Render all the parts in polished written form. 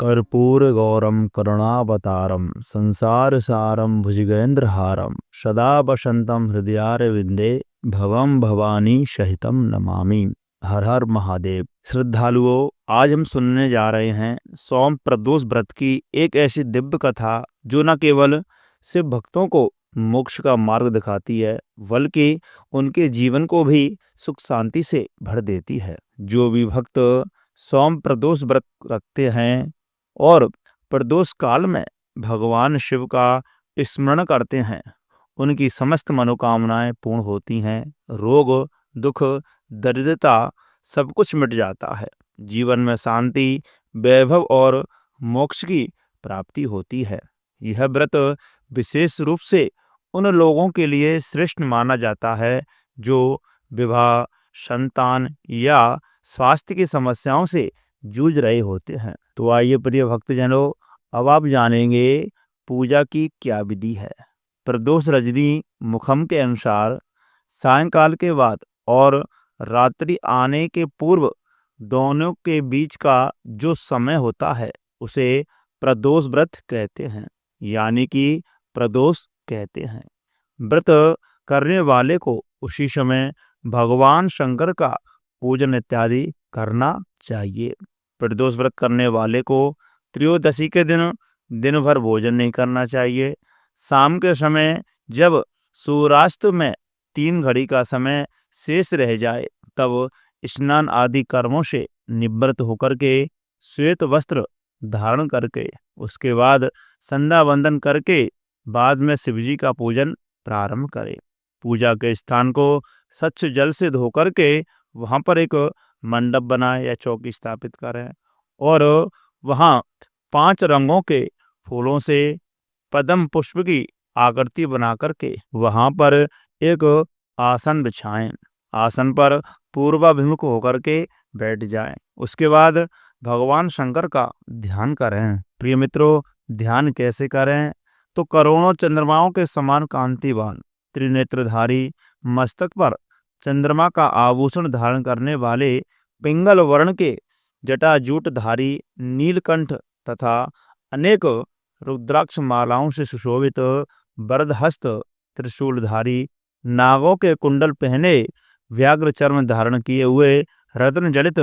कर्पूर गौरम करुणावतारम संसार सारम भुजगेंद्रहारम सदा वसंतम हृदयारविंदे भवम भवानी सहितम नमामि। हर हर महादेव। श्रद्धालुओं, आज हम सुनने जा रहे हैं सोम प्रदोष व्रत की एक ऐसी दिव्य कथा जो न केवल सिर्फ भक्तों को मोक्ष का मार्ग दिखाती है, बल्कि उनके जीवन को भी सुख शांति से भर देती है। जो भी भक्त सोम प्रदोष व्रत रखते हैं और प्रदोष काल में भगवान शिव का स्मरण करते हैं, उनकी समस्त मनोकामनाएं पूर्ण होती हैं। रोग, दुख, दरिद्रता सब कुछ मिट जाता है। जीवन में शांति, वैभव और मोक्ष की प्राप्ति होती है। यह व्रत विशेष रूप से उन लोगों के लिए श्रेष्ठ माना जाता है जो विवाह, संतान या स्वास्थ्य की समस्याओं से जूझ रहे होते हैं। तो आइए प्रिय भक्तजनों, अब आप जानेंगे पूजा की क्या विधि है। प्रदोष रजनी मुखम के अनुसार सायंकाल के बाद और रात्रि आने के पूर्व दोनों के बीच का जो समय होता है उसे प्रदोष व्रत कहते हैं, यानी कि प्रदोष कहते हैं। व्रत करने वाले को उसी समय भगवान शंकर का पूजन इत्यादि करना चाहिए। प्रदोष व्रत करने वाले को त्रयोदशी के दिन भर भोजन नहीं करना चाहिए। शाम के समय जब सूर्यास्त में 3 घड़ी का समय शेष रह जाए तब स्नान आदि कर्मों से निवृत्त होकर के श्वेत वस्त्र धारण करके उसके बाद संध्या वंदन करके बाद में शिवजी का पूजन प्रारंभ करें। पूजा के स्थान को स्वच्छ जल से धो करके वहां पर एक मंडप बनाए या चौकी स्थापित करें और वहां 5 रंगों के फूलों से पद्म पुष्प की आकृति बना करके वहां पर एक आसन बिछाएं। आसन पर पूर्वाभिमुख होकर के बैठ जाएं। उसके बाद भगवान शंकर का ध्यान करें। प्रिय मित्रों, ध्यान कैसे करें? तो करोड़ों चंद्रमाओं के समान कांतिवान त्रिनेत्रधारी, मस्तक पर चंद्रमा का आभूषण धारण करने वाले, पिंगल वर्ण के जटाजूटधारी नीलकंठ तथा अनेक रुद्राक्ष मालाओं से सुशोभित वरदहस्त त्रिशूलधारी, नागों के कुंडल पहने व्याघ्र चर्म धारण किए हुए रत्न जड़ित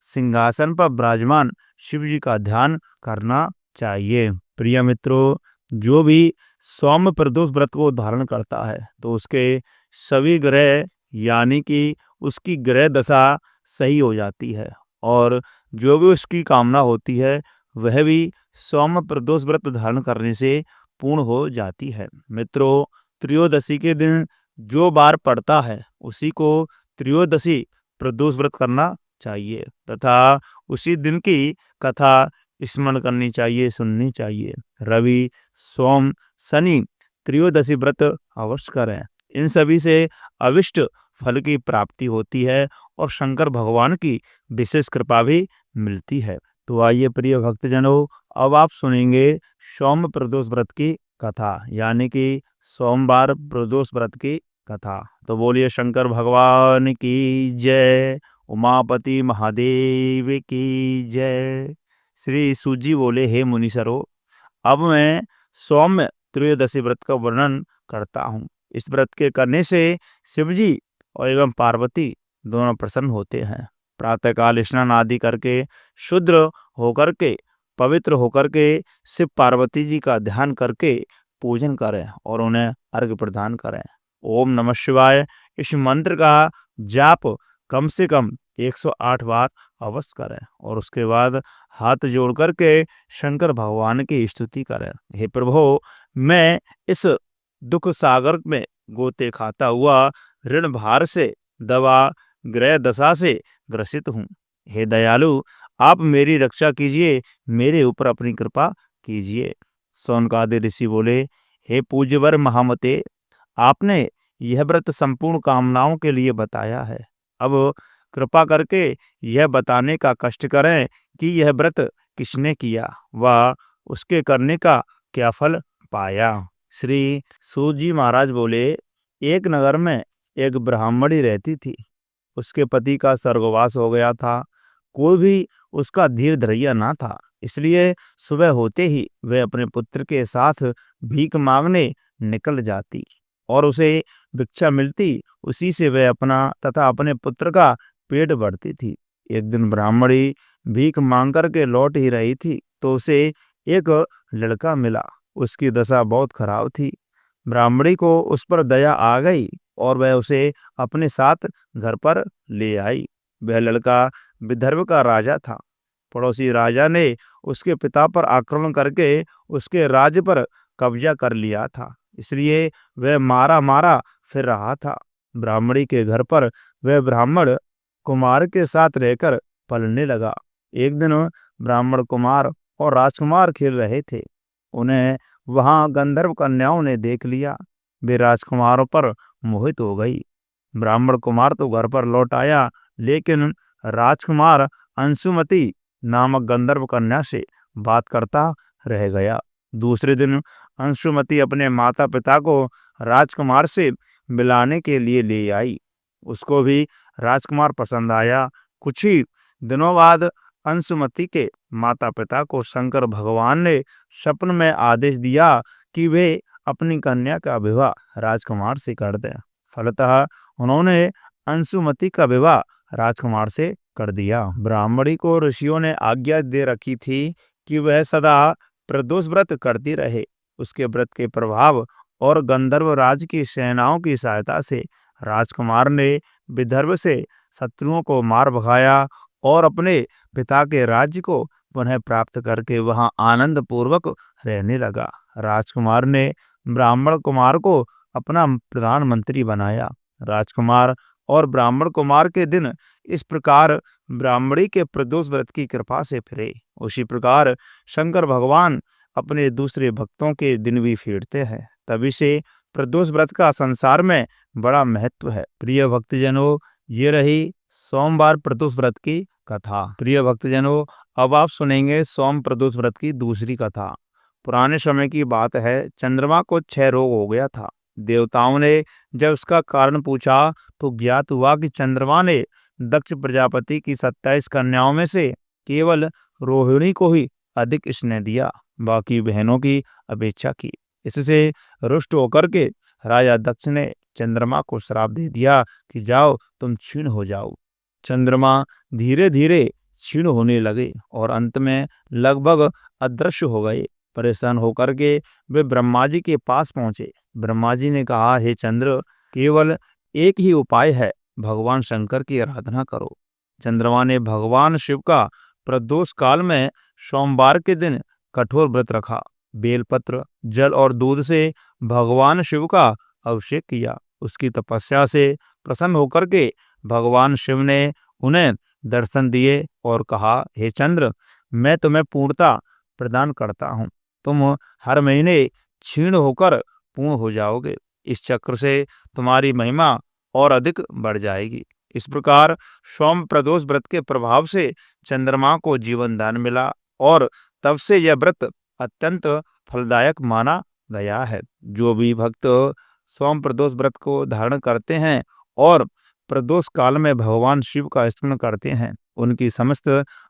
सिंहासन पर विराजमान शिव जी का ध्यान करना चाहिए। प्रिय मित्रों, जो भी सोम प्रदोष व्रत को धारण करता है तो उसके सभी ग्रह यानी कि उसकी ग्रह दशा सही हो जाती है और जो भी उसकी कामना होती है वह भी सोम प्रदोष व्रत धारण करने से पूर्ण हो जाती है। मित्रों, त्रयोदशी के दिन जो बार पड़ता है उसी को त्रयोदशी प्रदोष व्रत करना चाहिए तथा उसी दिन की कथा स्मरण करनी चाहिए, सुननी चाहिए। रवि, सोम, शनि त्रयोदशी व्रत अवश्य करें। इन सभी से अविष्ट फल की प्राप्ति होती है और शंकर भगवान की विशेष कृपा भी मिलती है। तो आइए प्रिय भक्तजनों, अब आप सुनेंगे सोम प्रदोष व्रत की कथा, यानी कि सोमवार प्रदोष व्रत की कथा। तो बोलिए शंकर भगवान की जय, उमापति महादेव की जय। श्री सूजी बोले, हे मुनीश्वरों, अब मैं सौम्य त्रयोदशी व्रत का वर्णन करता हूँ। इस व्रत के करने से शिवजी और एवं पार्वती दोनों प्रसन्न होते हैं। प्रातःकाल स्नान आदि करके शुद्ध होकर के, पवित्र होकर के शिव पार्वती जी का ध्यान करके पूजन करें और उन्हें अर्घ्य प्रदान करें। ओम नमः शिवाय इस मंत्र का जाप कम से कम 108 बार अवश्य करें और उसके बाद हाथ जोड़ करके शंकर भगवान की स्तुति करें। हे प्रभु, मैं इस दुख सागर में गोते खाता हुआ ऋण भार से, दवा, ग्रह दशा से ग्रसित हूँ। हे दयालु, आप मेरी रक्षा कीजिए, मेरे ऊपर अपनी कृपा कीजिए। सौनकादि ऋषि बोले, हे पूज्यवर महामते, आपने यह व्रत संपूर्ण कामनाओं के लिए बताया है। अब कृपा करके यह बताने का कष्ट करें कि यह व्रत किसने किया व उसके करने का क्या फल पाया। श्री सूजी महाराज बोले, एक नगर में एक ब्राह्मणी रहती थी। उसके पति का स्वर्गवास हो गया था। कोई भी उसका धीर धैर्य ना था। इसलिए सुबह होते ही वे अपने पुत्र के साथ भीख मांगने निकल जाती और उसे भिक्षा मिलती, उसी से वह अपना तथा अपने पुत्र का पेट भरती थी। एक दिन ब्राह्मणी भीख मांग कर के लौट ही रही थी तो उसे एक लड़का मिला। उसकी दशा बहुत खराब थी। ब्राह्मणी को उस पर दया आ गई और वह उसे अपने साथ घर पर ले आई। वह लड़का विदर्भ का राजा था। पड़ोसी राजा ने उसके पिता पर आक्रमण करके उसके राज्य पर कब्जा कर लिया था, इसलिए वह मारा मारा फिर रहा था। ब्राह्मणी के घर पर वह ब्राह्मण कुमार के साथ रहकर पलने लगा। एक दिन ब्राह्मण कुमार और राजकुमार खेल रहे थे। उन्हें वहां गंधर्व कन्याओं ने देख लिया। वे राजकुमारों पर मोहित हो गई। ब्राह्मण कुमार तो घर पर लौट आया, लेकिन राजकुमार अंशुमति नामक गंधर्व कन्या से बात करता रह गया। दूसरे दिन अंशुमति अपने माता पिता को राजकुमार से मिलाने के लिए ले आई। उसको भी राजकुमार पसंद आया। कुछ ही दिनों बाद अंशुमति के माता पिता को शंकर भगवान ने स्वप्न में आदेश दिया कि वे अपनी कन्या का विवाह राजकुमार से कर दें। फलतः उन्होंने अंशुमति का विवाह राजकुमार से कर दिया। ब्राह्मणी को ऋषियों ने आज्ञा दे रखी थी कि वह सदा प्रदोष व्रत करती रहे। उसके व्रत के प्रभाव और गंधर्व राज की सेनाओं की सहायता से राजकुमार ने विदर्भ से शत्रुओं को मार भगाया और अपने पिता के राज्य को पुनः प्राप्त करके वहां आनंद पूर्वक रहने लगा। राजकुमार ने ब्राह्मण कुमार को अपना प्रधानमंत्री बनाया। राजकुमार और ब्राह्मण कुमार के दिन इस प्रकार ब्राह्मणी के प्रदोष व्रत की कृपा से फिरे। उसी प्रकार शंकर भगवान अपने दूसरे भक्तों के दिन भी फेरते हैं। तभी से प्रदोष व्रत का संसार में बड़ा महत्व है। प्रिय भक्तजनों, ये रही सोमवार प्रदोष व्रत की कथा। प्रिय भक्तजनों, अब आप सुनेंगे सोम प्रदोष व्रत की दूसरी कथा। पुराने समय की बात है, चंद्रमा को क्षय रोग हो गया था। देवताओं ने जब उसका कारण पूछा तो ज्ञात हुआ कि चंद्रमा ने दक्ष प्रजापति की 27 कन्याओं में से केवल रोहिणी को ही अधिक स्नेह दिया, बाकी बहनों की अपेक्षा की। इससे रुष्ट होकर के राजा दक्ष ने चंद्रमा को श्राप दे दिया कि जाओ, तुम क्षीण हो जाओ। चंद्रमा धीरे धीरे क्षीण होने लगे और अंत में लगभग अदृश्य हो गए। परेशान होकर के वे ब्रह्मा जी के पास पहुंचे। ब्रह्मा जी ने कहा, हे चंद्र, केवल एक ही उपाय है, भगवान शंकर की आराधना करो। चंद्रमा ने भगवान शिव का प्रदोष काल में सोमवार के दिन कठोर व्रत रखा। बेलपत्र, जल और दूध से भगवान शिव का अभिषेक किया। उसकी तपस्या से प्रसन्न होकर के भगवान शिव ने उन्हें दर्शन दिए और कहा, हे चंद्र, मैं तुम्हें पूर्णता प्रदान करता हूँ। तुम हर महीने क्षीण होकर पूर्ण हो जाओगे। इस चक्र से तुम्हारी महिमा और अधिक बढ़ जाएगी। इस प्रकार सोम प्रदोष व्रत के प्रभाव से चंद्रमा को जीवन दान मिला और तब से यह व्रत अत्यंत फलदायक माना गया है। जो भी भक्त सोम प्रदोष व्रत को धारण करते हैं और प्रदोष काल में भगवान शिव का स्मरण करते हैं, उनकी समस्त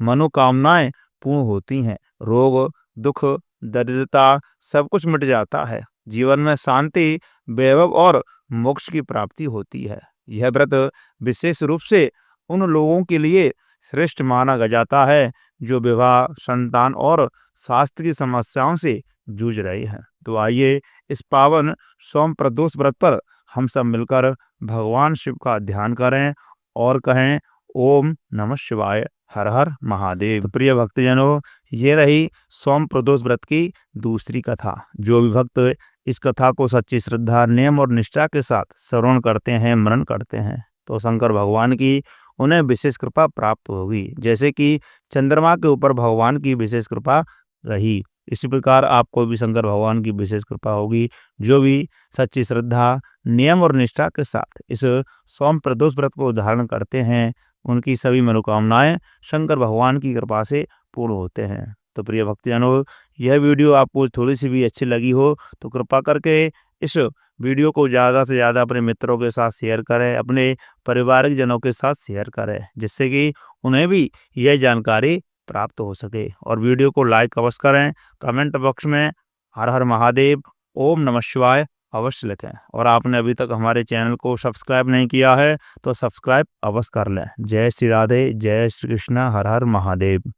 मनोकामनाएं पूर्ण होती हैं। रोग, दुख, दरिद्रता सब कुछ मिट जाता है। जीवन में शांति, वैभव और मोक्ष की प्राप्ति होती है। यह व्रत विशेष रूप से उन लोगों के लिए श्रेष्ठ माना जाता है जो विवाह, संतान और स्वास्थ्य की समस्याओं से जूझ रहे हैं। तो आइए इस पावन सोम प्रदोष व्रत पर हम सब मिलकर भगवान शिव का ध्यान करें और कहें, ओम नमः शिवाय, हर हर महादेव। तो प्रिय भक्तजनों, ये रही सोम प्रदोष व्रत की दूसरी कथा। जो भी भक्त इस कथा को सच्ची श्रद्धा, नियम और निष्ठा के साथ श्रवण करते हैं, मनन करते हैं, तो शंकर भगवान की उन्हें विशेष कृपा प्राप्त होगी। जैसे कि चंद्रमा के ऊपर भगवान की विशेष कृपा रही, इसी प्रकार आपको भी शंकर भगवान की विशेष कृपा होगी। जो भी सच्ची श्रद्धा, नियम और निष्ठा के साथ इस सोम प्रदोष व्रत को धारण करते हैं, उनकी सभी मनोकामनाएं शंकर भगवान की कृपा से पूर्ण होते हैं। तो प्रिय भक्तजनों, यह वीडियो आपको थोड़ी सी भी अच्छी लगी हो तो कृपा करके इस वीडियो को ज़्यादा से ज़्यादा अपने मित्रों के साथ शेयर करें, अपने पारिवारिक जनों के साथ शेयर करें, जिससे कि उन्हें भी यह जानकारी प्राप्त हो सके। और वीडियो को लाइक अवश्य करें, कमेंट बॉक्स में हर हर महादेव, ओम नमः शिवाय अवश्य लिखें। और आपने अभी तक हमारे चैनल को सब्सक्राइब नहीं किया है तो सब्सक्राइब अवश्य कर लें। जय श्री राधे, जय श्री कृष्ण, हर हर महादेव।